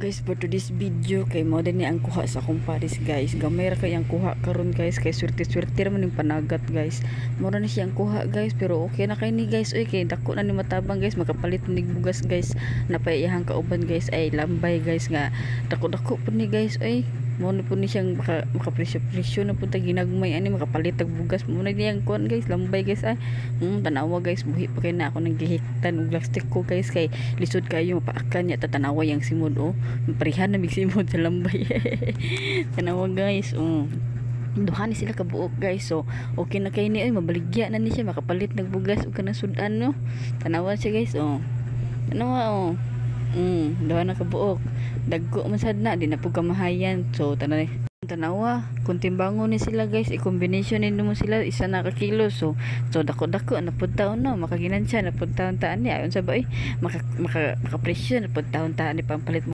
Guys, for today's video kay mo din ni ang kuha sa akong pares guys. Gamay ra kay ang kuha karon guys, kay swerte-swerte ra man yung panagat guys. Mura na siyang kuha guys, pero okay na kay ni guys. Oy, kay dako na ni matabang guys, makapalit ni bugas guys. Napay iyang kauban guys ay lambay guys nga. Dako-dako po ni guys. Oy, mo na po ni siyang makapresyo-presyo na po ta ginagmay ani makapalit og bugas. Mo na niyang kuan guys, lambay guys ay. Tanawa guys, buhi pa kay na ako nang gihiktan og plastic ko guys kay lisod kayo mapaakan niya tatanawa yang simod oh. Parihan na migsimod sa lambay. Tanawa guys duha ni sila kabuok guys, so okay na kay ni ay mabaligya na ni siya makapalit nagbugas og kanang sudan no. Tanawa siya guys tanawa duha na kabuok dagko man sad na di na pud kamahayan, so tanawa kung timbangon ni sila guys, i-combination ni mo sila isa na ka kilo, so dako-dako na pud taon no, makaginansya na pud taon taan ni ayon sa ba maka presyo na pud taon taan ni pampalit